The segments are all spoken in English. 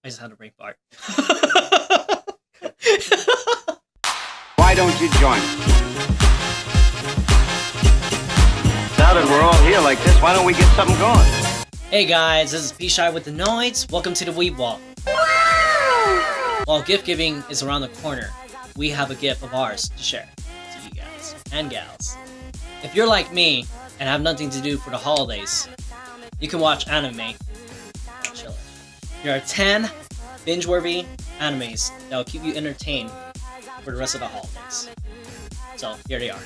I just had a brain fart. Why don't you join us? Now that we're all here like this, why don't we get something going? Hey guys, this is Pichai with the Noidz. Welcome to the Weeb Wall. While gift giving is around the corner, we have a gift of ours to share to you guys and gals. If you're like me and have nothing to do for the holidays, you can watch anime. Chill. There are 10 binge-worthy animes that will keep you entertained for the rest of the holidays. So here they are.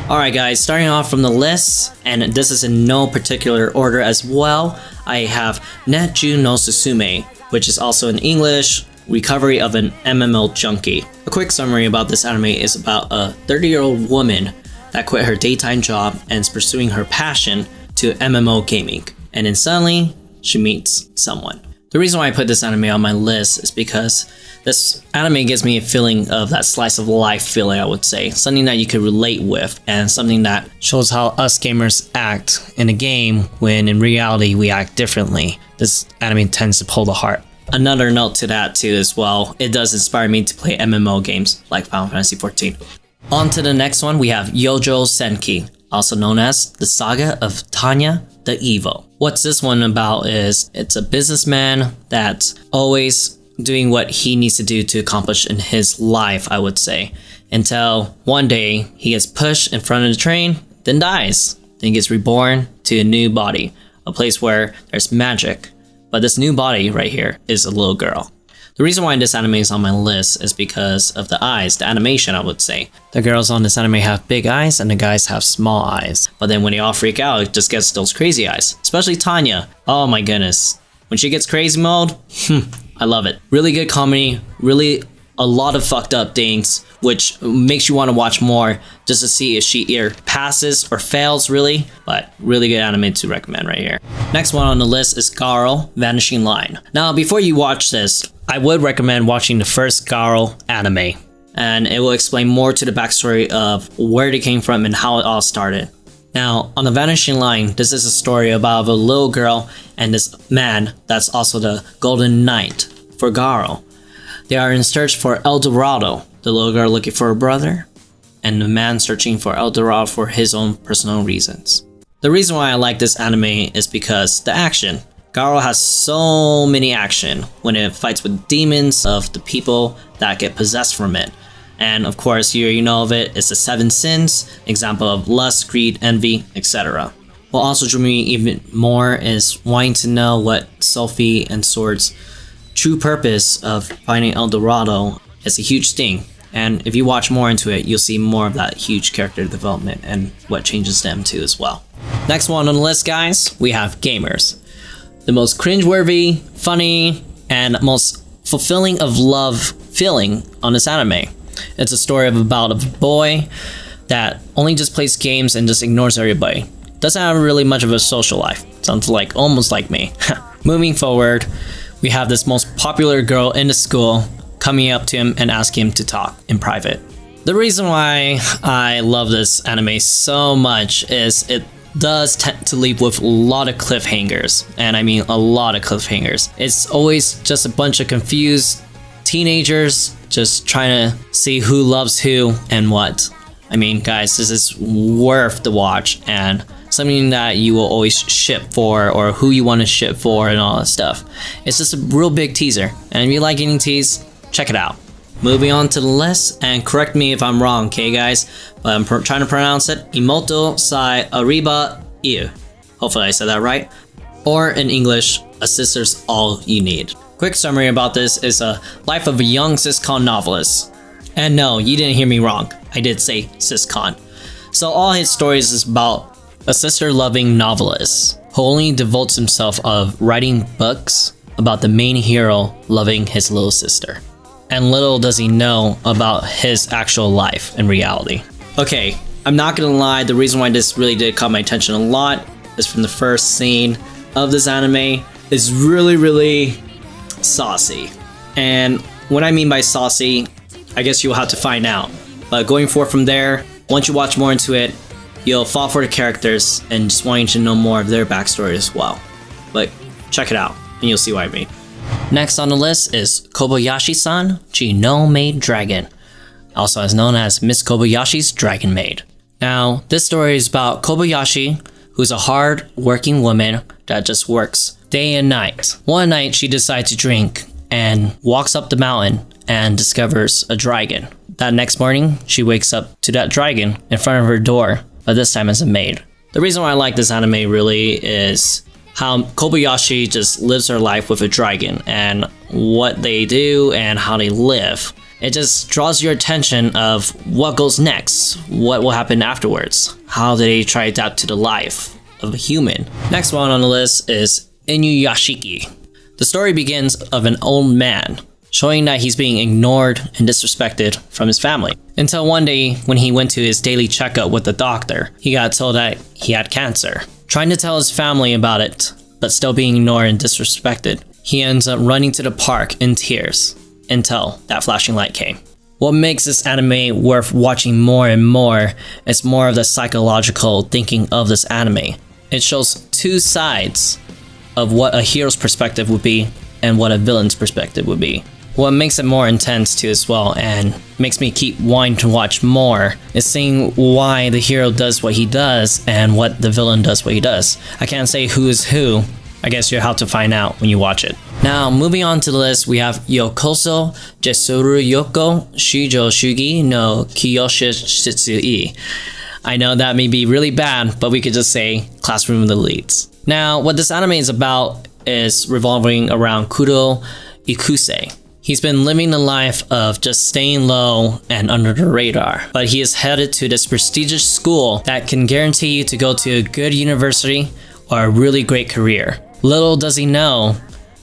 Alright guys, starting off from the list, and this is in no particular order as well, I have Natsume no Susume, which is also in English, Recovery of an MMO Junkie. A quick summary about this anime is about a 30-year-old woman that quit her daytime job and is pursuing her passion to MMO gaming. And then suddenly, she meets someone. The reason why I put this anime on my list is because this anime gives me a feeling of that slice of life feeling, I would say. Something that you could relate with, and something that shows how us gamers act in a game when in reality we act differently. This anime tends to pull the heart. Another note to that too as well, it does inspire me to play MMO games like Final Fantasy XIV. On to the next one, we have Joel Zenki, also known as the Saga of Tanya the Evil. What's this one about is it's a businessman that's always doing what he needs to do to accomplish in his life, I would say, until one day he gets pushed in front of the train, then dies, then gets reborn to a new body, a place where there's magic. But this new body right here is a little girl. The reason why this anime is on my list is because of the eyes, the animation, I would say. The girls on this anime have big eyes and the guys have small eyes. But then when they all freak out, it just gets those crazy eyes. Especially Tanya. Oh my goodness. When she gets crazy mode, I love it. Really good comedy, really a lot of fucked up things, which makes you want to watch more just to see if she either passes or fails, really. But really good anime to recommend right here. Next one on the list is Garo Vanishing Line. Now, before you watch this, I would recommend watching the first Garo anime, and it will explain more to the backstory of where they came from and how it all started. Now, on the Vanishing Line, this is a story about a little girl and this man that's also the Golden Knight for Garo. They are in search for El Dorado, the little girl looking for a brother, and the man searching for El Dorado for his own personal reasons. The reason why I like this anime is because the action. Garo has so many action when it fights with demons of the people that get possessed from it. And of course, here you know of it, it's the 7 sins, example of lust, greed, envy, etc. What also drew me even more is wanting to know what Sophie and Sword's true purpose of finding El Dorado is a huge thing. And if you watch more into it, you'll see more of that huge character development and what changes them too as well. Next one on the list, guys, we have Gamers. The most cringeworthy, funny, and most fulfilling of love feeling on this anime. It's a story about a boy that only just plays games and just ignores everybody. Doesn't have really much of a social life. Sounds like almost like me. Moving forward, we have this most popular girl in the school coming up to him and asking him to talk in private. The reason why I love this anime so much is it does tend to leave with a lot of cliffhangers, and I mean a lot of cliffhangers. It's always just a bunch of confused teenagers just trying to see who loves who and what. I mean, guys, this is worth the watch and something that you will always ship for, or who you want to ship for and all that stuff. It's just a real big teaser, and if you like getting teased, check it out. Moving on to the list, and correct me if I'm wrong, okay guys, but I'm trying to pronounce it Imoto Sai Ariba Iu. Hopefully I said that right. Or in English, A Sister's All You Need. Quick summary about this is a life of a young Siscon novelist. And no, you didn't hear me wrong, I did say Siscon. So all his stories is about a sister-loving novelist who only devotes himself of writing books about the main hero loving his little sister. And little does he know about his actual life and reality. Okay, I'm not gonna lie, the reason why this really did caught my attention a lot is from the first scene of this anime. It's really saucy. And what I mean by saucy, I guess you'll have to find out. But going forward from there, once you watch more into it, you'll fall for the characters and just wanting to know more of their backstory as well. But check it out and you'll see what I mean. Next on the list is Kobayashi-san no Maid Dragon, also as known as Miss Kobayashi's Dragon Maid. Now, this story is about Kobayashi, who's a hard-working woman that just works day and night. One night, she decides to drink and walks up the mountain and discovers a dragon. That next morning, she wakes up to that dragon in front of her door, but this time as a maid. The reason why I like this anime really is how Kobayashi just lives her life with a dragon and what they do and how they live. It just draws your attention of what goes next, what will happen afterwards, how they try to adapt to the life of a human. Next one on the list is Inuyasha Key. The story begins of an old man, showing that he's being ignored and disrespected from his family. Until one day, when he went to his daily checkup with the doctor, he got told that he had cancer. Trying to tell his family about it, but still being ignored and disrespected, he ends up running to the park in tears until that flashing light came. What makes this anime worth watching more and more is more of the psychological thinking of this anime. It shows two sides of what a hero's perspective would be and what a villain's perspective would be. What makes it more intense too as well and makes me keep wanting to watch more is seeing why the hero does what he does and what the villain does what he does. I can't say who is who. I guess you'll have to find out when you watch it. Now, moving on to the list, we have Yokoso Jesuru Yoko Shijo Shugi no Kiyoshi Shitsui. I know that may be really bad, but we could just say Classroom of the Elites. Now, what this anime is about is revolving around Kuro Ikuse. He's been living the life of just staying low and under the radar, but he is headed to this prestigious school that can guarantee you to go to a good university or a really great career. Little does he know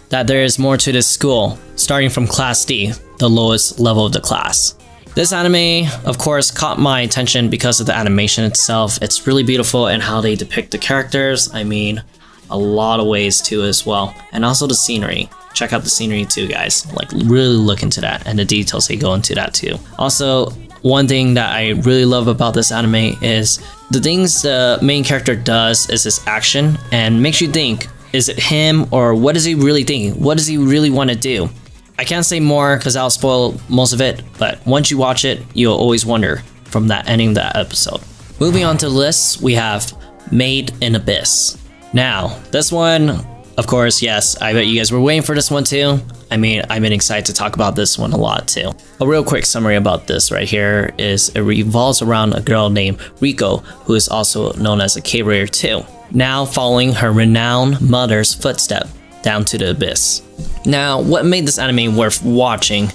that there is more to this school, starting from Class D, the lowest level of the class. This anime, of course, caught my attention because of the animation itself. It's really beautiful and how they depict the characters. I mean, a lot of ways too as well. And also the scenery. Check out the scenery too, guys. Like, really look into that and the details they go into that too. Also, one thing that I really love about this anime is the things the main character does is his action and makes you think, is it him or what is he really thinking? What does he really want to do? I can't say more because I'll spoil most of it, but once you watch it, you'll always wonder from that ending of that episode. Moving on to the list, we have Made in Abyss. Now, this one, of course, yes, I bet you guys were waiting for this one too. I mean, I've been excited to talk about this one a lot too. A real quick summary about this right here is it revolves around a girl named Riko, who is also known as a K-Raider too, now following her renowned mother's footstep down to the abyss. Now, what made this anime worth watching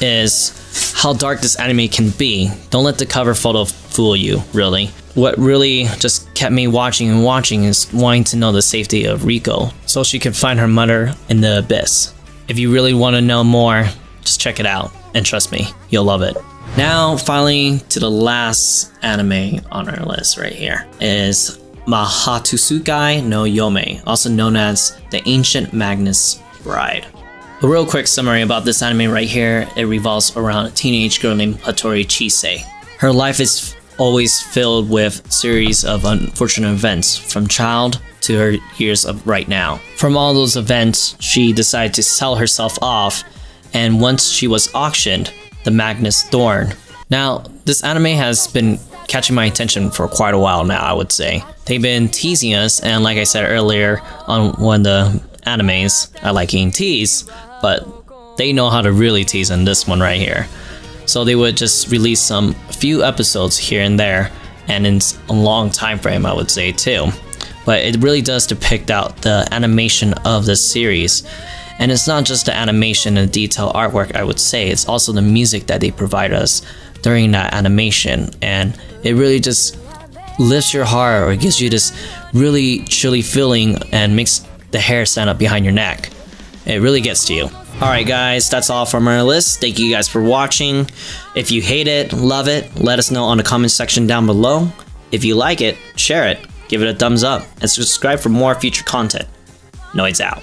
is how dark this anime can be. Don't let the cover photo fool you, really. What really just kept me watching and watching is wanting to know the safety of Riko so she could find her mother in the abyss. If you really want to know more, just check it out, and trust me, you'll love it. Now, finally, to the last anime on our list right here is Mahatsukai no Yome, also known as the Ancient Magnus Bride. A real quick summary about this anime right here, it revolves around a teenage girl named Hattori Chise. Her life is always filled with series of unfortunate events from child to her years of right now. From all those events, she decided to sell herself off, and once she was auctioned, the Magnus Thorn. Now, this anime has been catching my attention for quite a while now, I would say. They've been teasing us, and like I said earlier on one of the animes, I like eating tease, but they know how to really tease in this one right here. So they would just release some few episodes here and there, and in a long time frame, I would say too. But it really does depict out the animation of this series. And it's not just the animation and detail artwork, I would say, it's also the music that they provide us during that animation. And it really just lifts your heart or gives you this really chilly feeling and makes the hair stand up behind your neck. It really gets to you. Alright guys, that's all from our list. Thank you guys for watching. If you hate it, love it, let us know on the comment section down below. If you like it, share it, give it a thumbs up, and subscribe for more future content. Noidz out.